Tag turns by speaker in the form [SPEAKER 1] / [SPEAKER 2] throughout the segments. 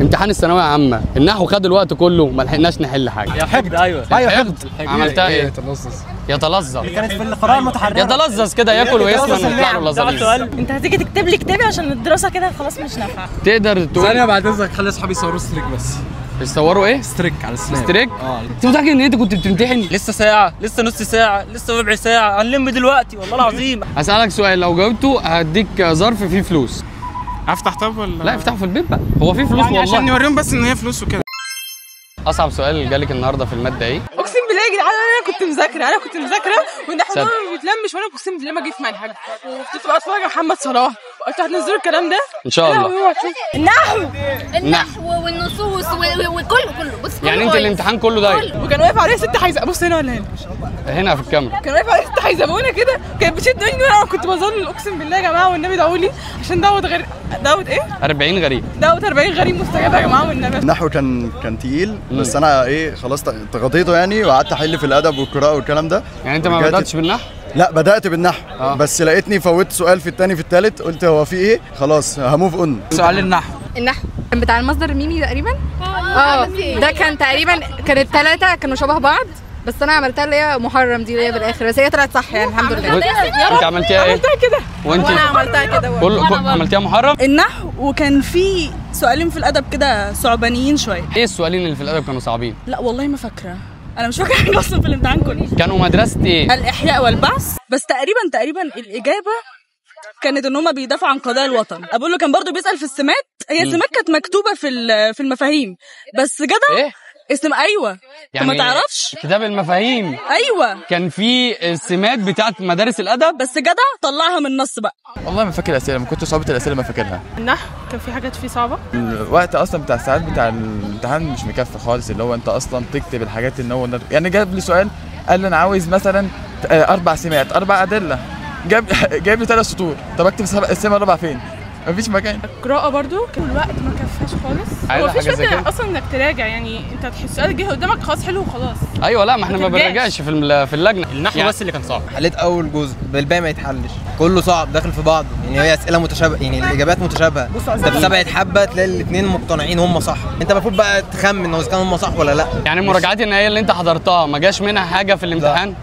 [SPEAKER 1] امتحان الثانويه عامه النحو خد الوقت كله ما لحقناش نحل حاجه.
[SPEAKER 2] يا حقد. ايوه
[SPEAKER 1] حقد. عملتها ايه؟ يتلظظ.
[SPEAKER 2] كانت في القراءه المتحرره.
[SPEAKER 1] يتلظظ كده ياكل ويسمن ويطلع له لذيذ.
[SPEAKER 3] انت هتيجي تكتب لي كتابي عشان الدراسه كده خلاص مش نافعه.
[SPEAKER 1] تقدر تقول
[SPEAKER 4] ثانيه بعد اذنك خلي اصحابي يصوروا ستريك بس.
[SPEAKER 1] يصوروا ايه؟
[SPEAKER 4] ستريك على السناب.
[SPEAKER 1] ستريك؟ انت متاكد ان انت كنت بتمتحن؟
[SPEAKER 2] لسه ساعه، لسه نص ساعه، لسه ربع ساعه، هنلم دلوقتي والله العظيم.
[SPEAKER 1] هسألك سؤال، لو جاوبته هديك ظرف فيه فلوس.
[SPEAKER 5] افتح طب ولا
[SPEAKER 1] لا افتحه في البيت بقى، هو فيه فلوس
[SPEAKER 5] يعني
[SPEAKER 1] والله.
[SPEAKER 5] عشان نوريهم بس ان هي فلوس وكده.
[SPEAKER 1] اصعب سؤال جالك النهارده في الماده ايه؟
[SPEAKER 3] اقسم بالله يا جدعان انا كنت مذاكره والنحو ده ما بيتلمش وانا اقسم بالله ما جه في منهج وكنت بقى اتفرج على محمد صلاح وقلت هتنزلوا الكلام ده
[SPEAKER 1] ان شاء الله.
[SPEAKER 6] النحو والنصوص وكله بص
[SPEAKER 1] يعني انت الامتحان كله ضايق
[SPEAKER 3] وكان واقف عليا ست حيزه. بص هنا ولا هنا؟
[SPEAKER 1] هنا في الكاميرا.
[SPEAKER 3] كان واقف عليا ست حيزبونه كده كانت بتشد مني وانا كنت بظل اقسم بالله يا جماعه والنبي ادعوا لي عشان دعوه ايه؟
[SPEAKER 1] 40 غريب.
[SPEAKER 3] دعوه 40 غريب مستجابه يا جماعه والنبي.
[SPEAKER 7] النحو كان تقيل بس انا ايه خلاص تغطيته يعني وقعدت احل في الادب والقراءه والكلام ده.
[SPEAKER 1] يعني انت ما بداتش بالنحو؟
[SPEAKER 7] لا بدات بالنحو بس لقيتني فوتت سؤال في الثاني في الثالث قلت هو في ايه خلاص هموف اون.
[SPEAKER 4] سؤال النحو
[SPEAKER 8] كان بتاع المصدر الميمي تقريبا. ده كان تقريبا كانت ثلاثه كانوا شبه بعض بس انا عملتها اللي هي محرم دي اللي هي بالاخر بس هي طلعت صح يعني الحمد لله.
[SPEAKER 1] انت عملتيها ايه؟
[SPEAKER 3] عملتها كده
[SPEAKER 1] وانت
[SPEAKER 3] وانا عملتها كده
[SPEAKER 1] عملتيها محرم؟
[SPEAKER 3] النحو وكان في سؤالين في الادب كده صعبانيين شويه.
[SPEAKER 1] ايه السؤالين اللي في الادب كانوا صعبين؟
[SPEAKER 3] لا والله ما فاكره، انا مش فاكره حاجه اصلا في الامتحان كله.
[SPEAKER 1] كانوا مدرسه ايه؟
[SPEAKER 3] الاحياء والبعث. بس تقريبا الاجابه كانت ان هم بيدافعوا عن قضايا الوطن. ابو له كان برضو بيسال في السمات، هي السمات كانت مكتوبه في المفاهيم بس جدع.
[SPEAKER 1] ايه؟
[SPEAKER 3] ايوه يعني ما تعرفش
[SPEAKER 1] كتاب المفاهيم.
[SPEAKER 3] ايوه
[SPEAKER 1] كان في السمات بتاعت مدارس الادب
[SPEAKER 3] بس جدع طلعها من النص بقى.
[SPEAKER 9] والله ما فاكر الاسئله، من كنت صعوبه الاسئله ما فاكرها.
[SPEAKER 3] النحو كان في حاجات فيه صعبه.
[SPEAKER 9] الوقت اصلا بتاع الساعات بتاع الامتحان مش مكفي خالص، اللي هو انت اصلا تكتب الحاجات ان هو يعني جاب لي سؤال قال لي انا عاوز مثلا 4 سمات 4 ادله، جايب لي 3 سطور. طب اكتب السمه الرابعه فين؟ مفيش مكان.
[SPEAKER 3] القراءة برضو كان الوقت ما كفاش خالص. هو مفيش وقت اصلا انك تراجع، يعني انت تحس السؤال جه قدامك خلاص حلو وخلاص.
[SPEAKER 1] ايوه لا ما احنا ما بنراجعش في اللجنه.
[SPEAKER 2] النحو يعني بس اللي كان صعب.
[SPEAKER 10] حليت اول جزء بالباقي ما يتحلش، كله صعب داخل في بعضه، يعني هي اسئله متشابهه، يعني الاجابات متشابهه. انت بسبعه حبه تلاقي الاثنين مقتنعين هم صح، انت المفروض بقى تخمن اذا كانوا هم صح ولا لا.
[SPEAKER 1] يعني المراجعات النهائيه اللي انت حضرتها ما جاش منها حاجه في الامتحان؟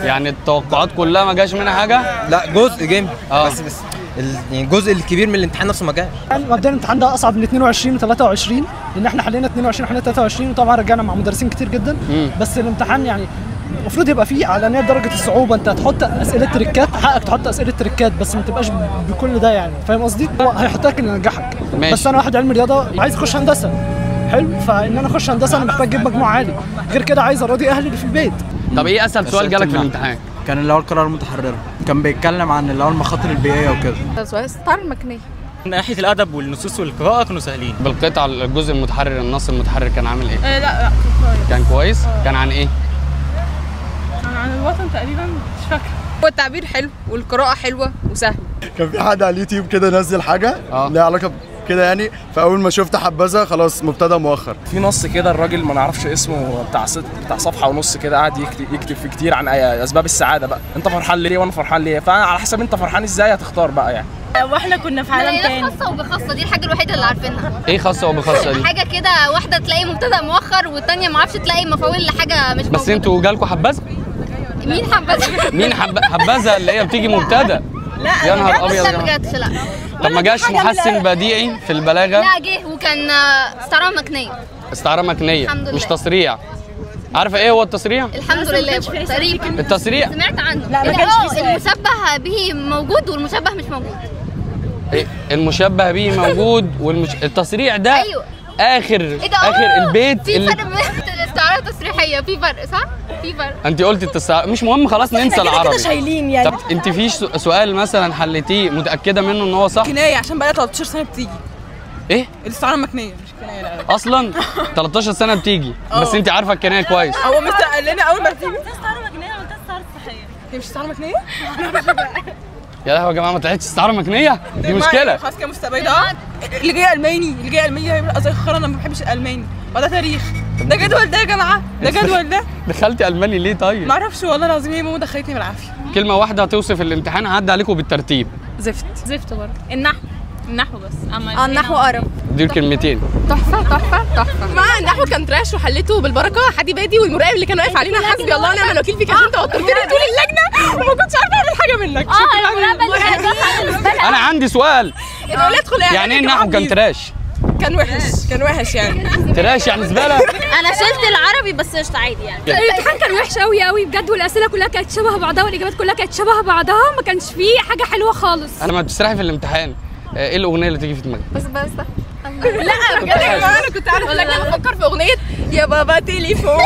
[SPEAKER 1] يعني التوقعات كلها ما جاش منها حاجه؟
[SPEAKER 10] لا جزء جيم بس يعني الجزء الكبير من الامتحان نفسه ما جاش.
[SPEAKER 11] مبدئيا الامتحان ده اصعب من 22 و 23 لان احنا حلينا 22 وحلينا 23 وطبعا رجعنا مع مدرسين كتير جدا. بس الامتحان يعني المفروض يبقى فيه على درجه الصعوبه، انت هتحط اسئله تريكات، حقك تحط اسئله تريكات بس ما تبقاش بكل ده، يعني فاهم قصدي؟ هو هيحطك اللي ينجحك. بس انا واحد علم رياضه عايز اخش هندسه حلو، فان انا اخش هندسه انا محتاج اجيب مجموع عالي، غير كده عايز اراضي اهلي اللي في البيت.
[SPEAKER 1] طب ايه اسهل سؤال جالك في الامتحان؟
[SPEAKER 4] كان اللي هو القراءه المتحرره، كان بيتكلم عن اللي هو المخاطر البيئيه وكده.
[SPEAKER 8] سؤال استعاره المكنيه.
[SPEAKER 2] من ناحيه الادب والنصوص والقراءه كانوا سهلين.
[SPEAKER 1] بالقطع الجزء المتحرر النص المتحرر كان عامل ايه؟
[SPEAKER 3] لا
[SPEAKER 1] كان كويس. كان عن ايه؟
[SPEAKER 3] كان عن الوطن تقريبا، مش فاكره.
[SPEAKER 8] هو التعبير حلو والقراءه حلوه وسهل.
[SPEAKER 7] كان في حد على اليوتيوب كده نزل حاجه ليها علاقه كده يعني، فاول ما شفت حبذا خلاص مبتدا مؤخر.
[SPEAKER 4] في نص كده الراجل ما نعرفش اسمه بتاع صفحه ونص كده قاعد يكتب فيه كتير عن اسباب السعاده بقى، انت فرحان ليه وانا فرحان ليه، فانا على حسب انت فرحان ازاي هتختار بقى يعني.
[SPEAKER 3] واحنا كنا في عالم تاني.
[SPEAKER 6] خاصه وبخاصه دي الحاجه الوحيده اللي عارفينها.
[SPEAKER 1] ايه خاصه وبخاصه دي؟
[SPEAKER 6] حاجه كده واحده تلاقي مبتدا مؤخر والثانيه ما اعرفش تلاقي مفاويل لحاجه مش موجوده.
[SPEAKER 1] بس انتوا جالكوا حبذا؟
[SPEAKER 6] مين حبذا؟
[SPEAKER 1] مين حبذا اللي هي بتيجي مبتدا؟
[SPEAKER 6] لا
[SPEAKER 1] يا نهار ابيض.
[SPEAKER 6] ما جاتش. لا
[SPEAKER 1] طب ما جاش محسن بديعي في البلاغه؟
[SPEAKER 6] لا جه وكان استعاره مكنيه.
[SPEAKER 1] استعاره مكنيه مش تصريع. عارفه ايه هو التصريع؟
[SPEAKER 6] الحمد لله تقريبا.
[SPEAKER 1] التصريع
[SPEAKER 6] سمعت عنه.
[SPEAKER 3] لا ما كانش فيه.
[SPEAKER 6] المشبه به موجود والمشبه مش موجود.
[SPEAKER 1] إيه؟ المشبه به موجود التصريع ده
[SPEAKER 6] ايوه
[SPEAKER 1] اخر البيت.
[SPEAKER 6] في فرق بين الاستعاره التصريحيه، في فرق صح؟ في فرق.
[SPEAKER 1] انت قلت التصريح مش مهم خلاص ننسى العربي.
[SPEAKER 3] كده شايلين يعني.
[SPEAKER 1] طب انت فيش سؤال مثلا حليتيه متاكده منه ان هو صح؟
[SPEAKER 3] كنايه عشان بقى 13 سنه بتيجي.
[SPEAKER 1] ايه؟
[SPEAKER 3] الاستعاره المكنيه مش كنايه. لا
[SPEAKER 1] اصلا 13 سنه بتيجي بس انت عارفه الكنايه كويس.
[SPEAKER 3] هو مستر قال لنا اول ما تيجي استعاره مكنيه وانت استعاره صحيه. هي مش استعاره مكنيه؟
[SPEAKER 1] يا لهوي يا جماعه ما طلعتش استعاره مكنيه، دي مشكله.
[SPEAKER 3] خلاص كده مستبعده. اللي جاي الماني هيبقى زي الخرا، انا ما بحبش الالماني وده تاريخ. ده جدول ده يا جماعه، ده جدول ده.
[SPEAKER 1] دخلتي الماني ليه طيب؟
[SPEAKER 3] ما اعرفش والله العظيم، هي ماما دخلتني بالعافيه.
[SPEAKER 1] كلمه واحده توصف الامتحان عدى عليكم بالترتيب.
[SPEAKER 3] زفت برضه. النحو
[SPEAKER 12] النحو بس.
[SPEAKER 8] النحو قرف.
[SPEAKER 1] دي كلمتين.
[SPEAKER 8] تحفه تحفه تحفه.
[SPEAKER 12] مع النحو كان تراش وحليته بالبركه. حدي بادي والمراقب اللي كان واقف علينا حسبي الله ونعم الوكيل فيك عشان انت وترتني طول اللجنه وما كنتش عارفه اعمل حاجه منك.
[SPEAKER 1] انا عندي سؤال. يعني ايه النحو كان تراش؟
[SPEAKER 12] كان وحش يعني.
[SPEAKER 1] تراش يعني زباله.
[SPEAKER 6] انا شلت العربي بس قشطه عادي يعني.
[SPEAKER 13] الامتحان كان وحش قوي قوي بجد، والاسئله كلها كانت شبه بعضها والاجابات كلها كانت شبه بعضها، ما كانش فيه حاجه حلوه خالص.
[SPEAKER 1] انا لما بتسرحي في الامتحان ايه الاغنيه اللي تيجي في دماغك؟
[SPEAKER 12] بس لا بجد يا جماعه انا كنت عارفه لك انا بفكر في اغنيه يا بابا تليفون.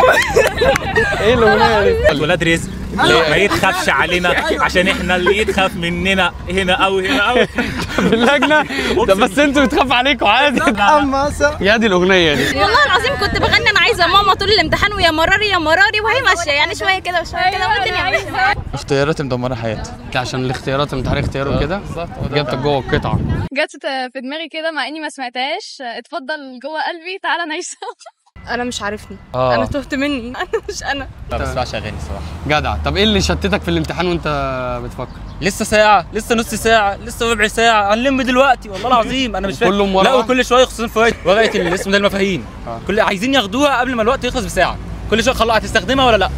[SPEAKER 1] ايه الاغنيه دي؟
[SPEAKER 14] الولاد رزق ما يتخافش علينا عشان احنا اللي يتخاف مننا هنا او هنا او
[SPEAKER 1] في اللجنه. ده بس انتوا بتخاف عليكم عادي. يا دي الاغنيه دي.
[SPEAKER 6] والله العظيم كنت بغني انا عايزه ماما طول الامتحان ويا مراري يا مراري، وهي ماشيه يعني شويه كده وشويه كده والدنيا ماشيه.
[SPEAKER 9] اختيارات مدمره حياتي.
[SPEAKER 1] عشان الاختيارات امتحان اختياره كده جبتك جوه القطعه.
[SPEAKER 13] جت في دماغي كده مع اني ما سمعتهاش. اتفضل جوه قلبي تعالى نعيشها.
[SPEAKER 12] انا مش عارفني.
[SPEAKER 1] انا
[SPEAKER 12] تهت مني. انا مش انا.
[SPEAKER 14] ما بسمعش اغاني الصراحه.
[SPEAKER 1] جدع. طب ايه اللي شتتك في الامتحان وانت بتفكر؟
[SPEAKER 2] لسه ساعة، لسه نص ساعة، لسه ربع ساعة، هنلم دلوقتي والله العظيم انا مش فاهم.
[SPEAKER 1] كلهم ورا
[SPEAKER 2] لا وكل شوية يخصصون فوائد ورقة الاسم ده المفاهيم. كل عايزين ياخدوها قبل ما الوقت يخلص بساعة. كل شوية خلاص هتستخدمها ولا لا؟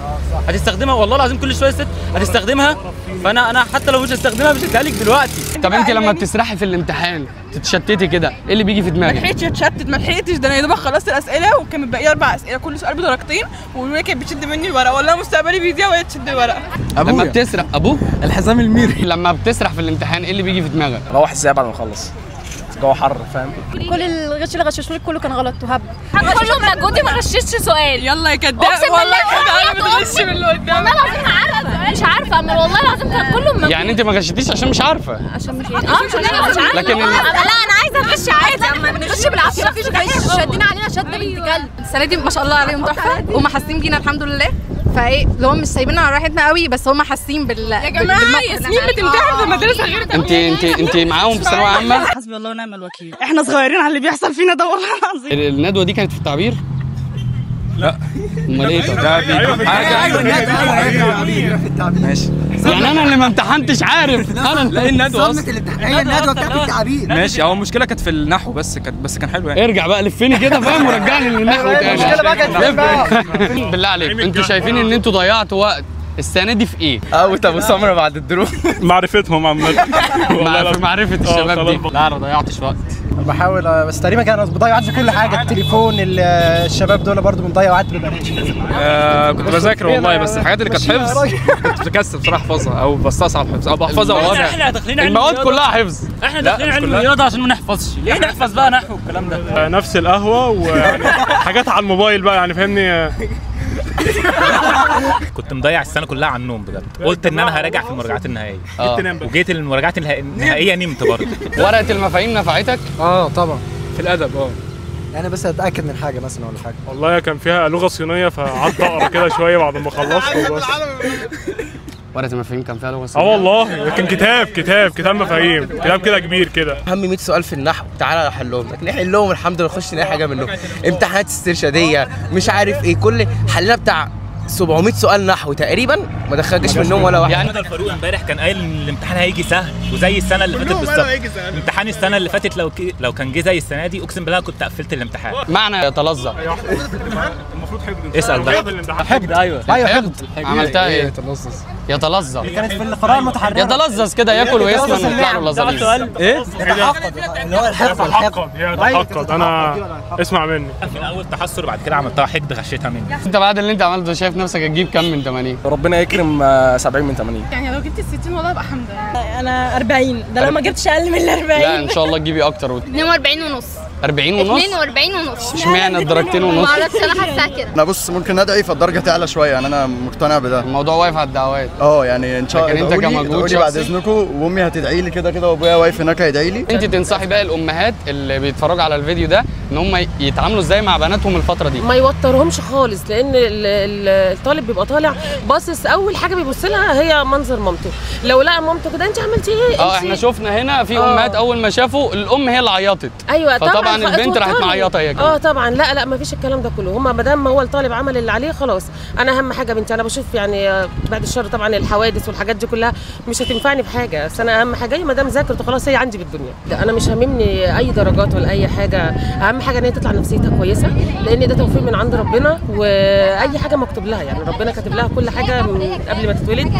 [SPEAKER 2] هتستخدمها والله العظيم كل شوية ست هتستخدمها. فانا حتى لو مش هستخدمها مش هديها لك دلوقتي.
[SPEAKER 1] طب انت لما بتسرحي في الامتحان تتشتتي كده ايه اللي بيجي في دماغك؟
[SPEAKER 12] ما لحقتش اتشتت، ما لحقتش. ده انا يا دوبك خلصت الاسئله وكان متبقي 4 اسئله كل سؤال بدرجتين والوليه كانت بتشد مني الورقه والله مستقبلي بيضيع وهي تشد الورقه.
[SPEAKER 1] لما بتسرح ابوك
[SPEAKER 4] الحزام الميري.
[SPEAKER 1] لما بتسرح في الامتحان ايه اللي بيجي في دماغك؟
[SPEAKER 4] روح ازاي بعد ما اخلص؟ الجو حر فاهم.
[SPEAKER 13] كل الغش اللي غششولك كله كان غلط وهب.
[SPEAKER 6] كله مجهودي ما غششتش سؤال.
[SPEAKER 12] يلا يا كداب والله كده انا بتغش من اللي قدام.
[SPEAKER 6] والله العظيم عارفه مش عارفه اما والله العظيم كان كله مجهود.
[SPEAKER 1] يعني انت ما غشيتيش عشان مش عارفه؟
[SPEAKER 6] عشان مش عارفه.
[SPEAKER 1] لكن
[SPEAKER 6] لا انا عايزه اغش عادي اما بنغش بالعافيه. مفيش غش شادين علينا شده بنت كلب.
[SPEAKER 8] السنه دي ما شاء الله عليهم تحفه وهم حاسين بينا الحمد لله. فايه اللي هم مش سايبيننا على راحتنا قوي بس هم حاسين
[SPEAKER 12] يا جماعه ياسمين بتمتحن في مدرسه غير
[SPEAKER 1] انت معاهم في ثانويه عامه؟
[SPEAKER 3] حسبي الله ونعم الوكيل. احنا صغيرين على اللي بيحصل فينا ده والله العظيم.
[SPEAKER 1] الندوه دي كانت في التعبير؟
[SPEAKER 9] لا.
[SPEAKER 1] امال ايه؟
[SPEAKER 9] ده بيجيب حاجه.
[SPEAKER 1] ماشي. يعني انا اللي ما امتحنتش عارف انا اللي الندوه اصلا.
[SPEAKER 15] هي الندوه بتاعت التعبير.
[SPEAKER 9] ماشي. هو المشكله كانت في النحو بس كان حلو يعني.
[SPEAKER 1] ارجع بقى لفني كده فاهم ورجعني للنحو تاني.
[SPEAKER 15] المشكله بقى كانت
[SPEAKER 1] بالله عليك انتوا شايفين ان انتوا ضيعتوا وقت السنه دي في ايه؟
[SPEAKER 4] ابو سمره بعد الدروس.
[SPEAKER 14] معرفتهم عامة.
[SPEAKER 1] في معرفه الشباب دي.
[SPEAKER 2] لا انا ما ضيعتش وقت.
[SPEAKER 11] بحاول بس تقريبا كان بضيع وقت في كل حاجه. التليفون الشباب دول برضو بنضيع وقت ببلاش.
[SPEAKER 14] كنت بذاكر والله بس الحاجات اللي كانت حفظ كنت بكسل بصراحه احفظها او بستصعب حفظ او بحفظها.
[SPEAKER 2] احنا داخلين علم
[SPEAKER 1] المواد كلها حفظ.
[SPEAKER 2] احنا داخلين علم الرياضه عشان ما نحفظش. ليه نحفظ بقى نحو والكلام ده؟
[SPEAKER 14] نفس القهوه وحاجات على الموبايل بقى يعني فاهمني.
[SPEAKER 16] كنت مضيع السنه كلها على النوم بجد. قلت ان انا هراجع في المراجعات النهائيه وجيت المراجعات النهائيه نمت برضه.
[SPEAKER 1] ورقه المفاهيم نفعتك؟
[SPEAKER 14] طبعا في الادب
[SPEAKER 11] يعني بس اتاكد من حاجه مثلا ولا حاجه.
[SPEAKER 14] والله كان فيها لغه صينيه فقعدت اقرا كده شويه بعد ما خلصت وبس.
[SPEAKER 1] ورقه المفاهيم كان فيها لغه صينيه؟
[SPEAKER 14] والله كان كتاب مفاهيم، كتاب كده كبير كده.
[SPEAKER 10] اهم 100 سؤال في النحو تعالى نحلهم، لكن نحلهم الحمد لله نخش نلاقي حاجه منهم. امتحانات استرشاديه مش عارف ايه، كل حلنا بتاع 700 سؤال نحو تقريبا ما دخلناش منهم ولا واحد.
[SPEAKER 16] يعني الفاروق امبارح كان قايل ان الامتحان هيجي سهل وزي السنه اللي فاتت بالظبط. امتحان السنه اللي فاتت لو كان جه زي السنه دي اقسم بالله كنت قفلت الامتحان.
[SPEAKER 1] معنى يتلظى
[SPEAKER 14] المفروض حفظ.
[SPEAKER 16] اسال بقى.
[SPEAKER 2] حفظ. ايوه
[SPEAKER 1] حفظ. عملتها ايه؟ يتلظى.
[SPEAKER 11] كانت في القراءه المتحرره.
[SPEAKER 1] يتلظظ كده ياكل ويسمن ويطلع له لظاظ.
[SPEAKER 14] ايه؟
[SPEAKER 11] يتحقق اللي هو الحفظ.
[SPEAKER 14] يتحقق. انا اسمع مني.
[SPEAKER 16] في الاول تحسر بعد كده عملتها حقد غشيتها مني.
[SPEAKER 1] انت بعد اللي انت عملته شايف نفسك هتجيب كام من 80؟
[SPEAKER 4] ربنا يكرم 70 من 80.
[SPEAKER 12] يعني لو جبت 60 والله يبقى حمد لله. انا 40 ده لو ما جبتش اقل من 40.
[SPEAKER 1] لا ان شاء الله تجيبي اكتر.
[SPEAKER 6] 42 ونص.
[SPEAKER 1] 40 ونص؟
[SPEAKER 6] 42 ونص.
[SPEAKER 1] اشمعنى الدرجتين ونص؟
[SPEAKER 6] ما اعرفش انا حاسه كده.
[SPEAKER 7] انا بص ممكن ندعي فالدرجه تعلى شويه يعني انا مقتنع بده.
[SPEAKER 1] الموضوع واقف على الدعوات.
[SPEAKER 7] يعني ان شاء الله.
[SPEAKER 1] لكن انت كمجهود شخصي
[SPEAKER 7] بعد اذنكم وامي هتدعي لي كده وابويا واقف هناك هيدعي لي.
[SPEAKER 1] انت تنصحي بقى الامهات اللي بيتفرجوا على الفيديو ده ان هم يتعاملوا ازاي مع بناتهم الفتره دي؟
[SPEAKER 17] ما يوترهمش خالص لان الطالب بيبقى طالع باصص اول حاجه بيبص لها هي منظر مامته. لو لقى مامته كده انت عملتي ايه؟
[SPEAKER 1] احنا شفنا هنا في امهات اول ما شافوا الام هي اللي عيطت.
[SPEAKER 17] ايوه طبعا
[SPEAKER 1] طبعا البنت راحت معيطه هي كمان.
[SPEAKER 17] طبعا لا ما فيش الكلام ده كله. هم ما دام هو الطالب عمل اللي عليه خلاص. انا اهم حاجه بنتي، انا بشوف يعني بعد الشر طبعا الحوادث والحاجات دي كلها مش هتنفعني في حاجه، بس انا اهم حاجه ما دام ذاكرت خلاص هي عندي بالدنيا. ده انا مش هاممني اي درجات ولا اي حاجه، اهم حاجه ان هي تطلع نفسيتها كويسه، لان ده توفيق من عند ربنا، واي حاجه مكتوب لها يعني ربنا كاتب لها كل حاجه من قبل ما تتولد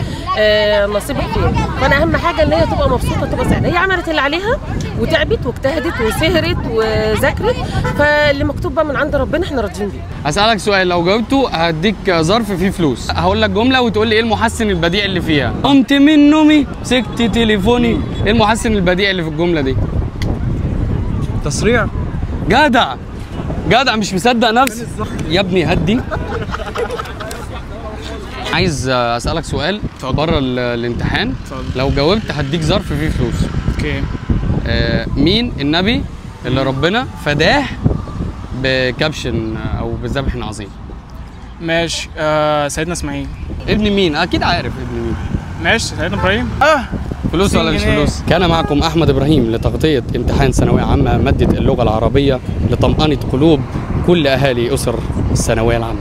[SPEAKER 17] نصيبها خير. فانا اهم حاجه ان هي تبقى مبسوطه تبقى سعيده. هي عملت اللي عليها وتعبت واجتهدت وسهرت وذاكرت، فاللي مكتوب بقى من عند ربنا احنا راضيين بيه.
[SPEAKER 1] هسألك سؤال، لو جاوبته هديك ظرف فيه فلوس، هقول لك جمله وتقول لي ايه المحسن البديع اللي فيها. قمت من نومي مسكت تليفوني، ايه المحسن البديع اللي في الجمله دي؟
[SPEAKER 4] تصريع.
[SPEAKER 1] جدع جدع، مش مصدق نفسي يا ابني. هدي. عايز اسالك سؤال بره الامتحان، لو جاوبت هديك ظرف فيه فلوس.
[SPEAKER 5] اوكي.
[SPEAKER 1] مين النبي اللي ربنا فداه بكبش او بذبح عظيم؟
[SPEAKER 5] ماشي. سيدنا اسماعيل.
[SPEAKER 1] ابن مين؟ اكيد عارف ابن مين.
[SPEAKER 5] ماشي سيدنا ابراهيم.
[SPEAKER 1] فلوس ولا مش فلوس؟ كان معكم احمد ابراهيم لتغطيه امتحان ثانويه عامه ماده اللغه العربيه لطمأنة قلوب كل اهالي اسر الثانويه العامه.